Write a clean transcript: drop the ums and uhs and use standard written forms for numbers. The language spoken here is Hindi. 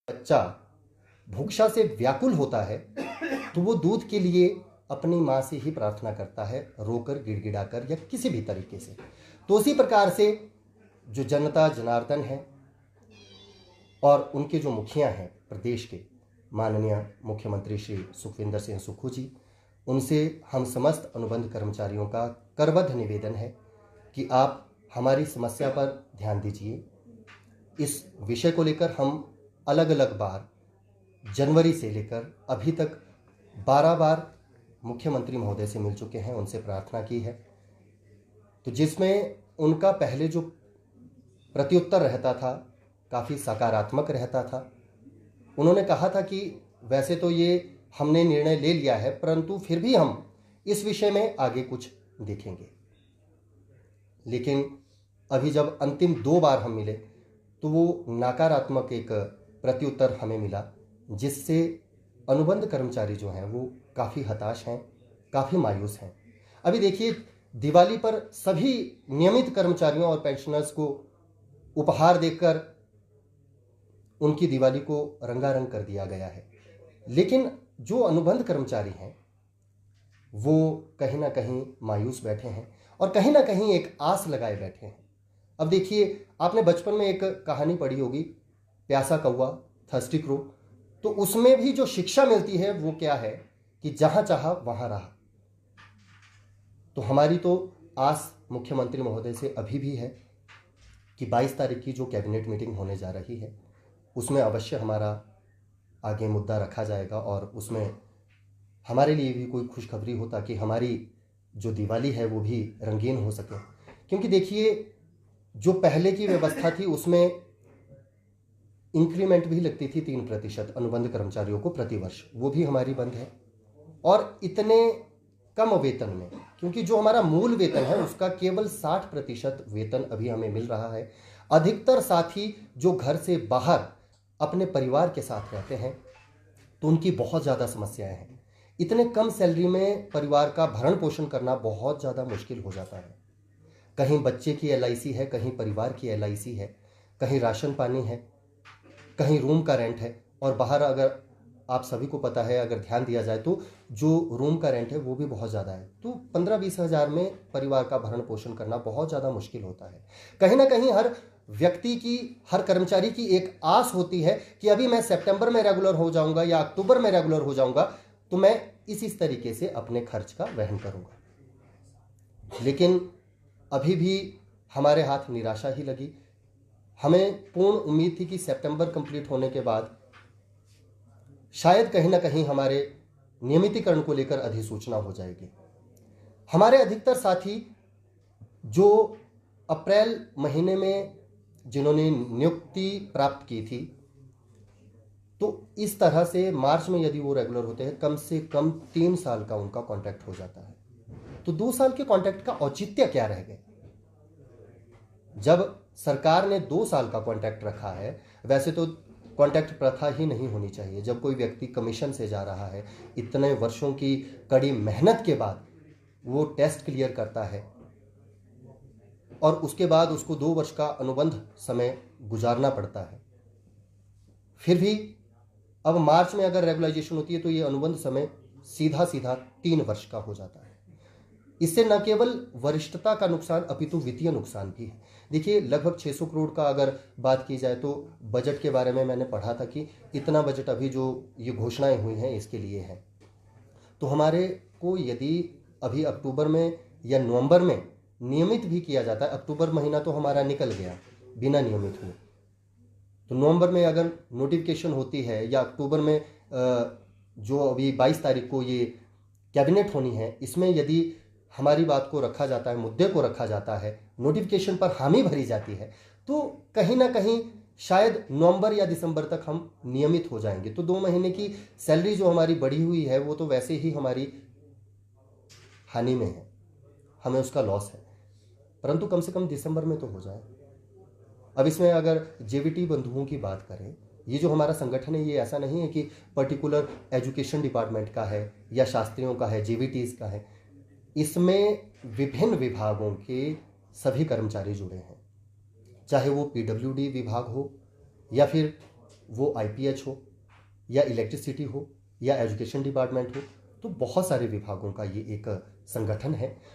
बच्चा भूक्षा से व्याकुल होता है तो वो दूध के लिए अपनी माँ से ही प्रार्थना करता है, रोकर, गिड़गिड़ाकर या किसी भी तरीके से। तो उसी प्रकार से जो जनता जनार्दन है और उनके जो मुखिया हैं प्रदेश के, माननीय मुख्यमंत्री श्री सुखविंदर सिंह सुक्खू जी, उनसे हम समस्त अनुबंध कर्मचारियों का करबद्ध निवेदन है कि आप हमारी समस्या पर ध्यान दीजिए। इस विषय को लेकर हम अलग अलग बार जनवरी से लेकर अभी तक 12 बार मुख्यमंत्री महोदय से मिल चुके हैं, उनसे प्रार्थना की है। तो जिसमें उनका पहले जो प्रत्युत्तर रहता था काफ़ी सकारात्मक रहता था। उन्होंने कहा था कि वैसे तो ये हमने निर्णय ले लिया है, परंतु फिर भी हम इस विषय में आगे कुछ देखेंगे। लेकिन अभी जब अंतिम 2 बार हम मिले तो वो नकारात्मक एक प्रत्युत्तर हमें मिला, जिससे अनुबंध कर्मचारी जो हैं वो काफ़ी हताश हैं, काफ़ी मायूस हैं। अभी देखिए, दिवाली पर सभी नियमित कर्मचारियों और पेंशनर्स को उपहार देकर उनकी दिवाली को रंगारंग कर दिया गया है, लेकिन जो अनुबंध कर्मचारी हैं वो कहीं ना कहीं मायूस बैठे हैं और कहीं ना कहीं एक आस लगाए बैठे हैं। अब देखिए, आपने बचपन में एक कहानी पढ़ी होगी, प्यासा कौवा, थर्स्टी क्रो। तो उसमें भी जो शिक्षा मिलती है वो क्या है कि जहां चाहा वहां रहा। तो हमारी तो आस मुख्यमंत्री महोदय से अभी भी है कि 22 तारीख की जो कैबिनेट मीटिंग होने जा रही है उसमें अवश्य हमारा आगे मुद्दा रखा जाएगा और उसमें हमारे लिए भी कोई खुशखबरी हो, ताकि हमारी जो दिवाली है वो भी रंगीन हो सके। क्योंकि देखिए, जो पहले की व्यवस्था थी उसमें इंक्रीमेंट भी लगती थी 3% अनुबंध कर्मचारियों को प्रतिवर्ष, वो भी हमारी बंद है। और इतने कम वेतन में, क्योंकि जो हमारा मूल वेतन है उसका केवल 60% वेतन अभी हमें मिल रहा है। अधिकतर साथी जो घर से बाहर अपने परिवार के साथ रहते हैं तो उनकी बहुत ज़्यादा समस्याएं हैं। इतने कम सैलरी में परिवार का भरण पोषण करना बहुत ज़्यादा मुश्किल हो जाता है। कहीं बच्चे की LIC है, कहीं परिवार की LIC है, कहीं राशन पानी है, कहीं रूम का रेंट है। और बाहर अगर आप सभी को पता है, अगर ध्यान दिया जाए तो जो रूम का रेंट है वो भी बहुत ज़्यादा है। तो 15-20 हज़ार में परिवार का भरण पोषण करना बहुत ज़्यादा मुश्किल होता है। कहीं ना कहीं हर व्यक्ति की, हर कर्मचारी की एक आस होती है कि अभी मैं सितंबर में रेगुलर हो जाऊंगा या अक्टूबर में रेगुलर हो जाऊंगा तो मैं इस तरीके से अपने खर्च का वहन करूंगा। लेकिन अभी भी हमारे हाथ निराशा ही लगी। हमें पूर्ण उम्मीद थी कि सितंबर कंप्लीट होने के बाद शायद कहीं ना कहीं हमारे नियमितीकरण को लेकर अधिसूचना हो जाएगी। हमारे अधिकतर साथी जो अप्रैल महीने में जिन्होंने नियुक्ति प्राप्त की थी, तो इस तरह से मार्च में यदि वो रेगुलर होते हैं, कम से कम 3 साल का उनका कॉन्ट्रैक्ट हो जाता है। तो 2 साल के कॉन्ट्रैक्ट का औचित्य क्या रह गया? जब सरकार ने 2 साल का कॉन्ट्रैक्ट रखा है, वैसे तो कॉन्ट्रैक्ट प्रथा ही नहीं होनी चाहिए। जब कोई व्यक्ति कमीशन से जा रहा है, इतने वर्षों की कड़ी मेहनत के बाद वो टेस्ट क्लियर करता है और उसके बाद उसको 2 वर्ष का अनुबंध समय गुजारना पड़ता है, फिर भी अब मार्च में अगर रेगुलाइजेशन होती है तो ये अनुबंध समय सीधा सीधा 3 वर्ष का हो जाता है। इससे न केवल वरिष्ठता का नुकसान अपितु वित्तीय नुकसान भी है। देखिए, लगभग 600 करोड़ का अगर बात की जाए तो बजट के बारे में मैंने पढ़ा था कि इतना बजट अभी जो ये घोषणाएं हुई हैं इसके लिए है। तो हमारे को यदि अभी अक्टूबर में या नवंबर में नियमित भी किया जाता है, अक्टूबर महीना तो हमारा निकल गया बिना नियमित हुए, तो नवंबर में अगर नोटिफिकेशन होती है या अक्टूबर में जो अभी 22 तारीख को ये कैबिनेट होनी है, इसमें यदि हमारी बात को रखा जाता है, मुद्दे को रखा जाता है, नोटिफिकेशन पर हामी भरी जाती है, तो कहीं ना कहीं शायद नवंबर या दिसंबर तक हम नियमित हो जाएंगे। तो 2 महीने की सैलरी जो हमारी बढ़ी हुई है वो तो वैसे ही हमारी हानि में है, हमें उसका लॉस है, परंतु कम से कम दिसंबर में तो हो जाए। अब इसमें अगर JVT बंधुओं की बात करें, ये जो हमारा संगठन है ये ऐसा नहीं है कि पर्टिकुलर एजुकेशन डिपार्टमेंट का है या शास्त्रियों का है, JVTs का है। इसमें विभिन्न विभागों के सभी कर्मचारी जुड़े हैं, चाहे वो PWD विभाग हो या फिर वो आईपीएच हो या इलेक्ट्रिसिटी हो या एजुकेशन डिपार्टमेंट हो, तो बहुत सारे विभागों का ये एक संगठन है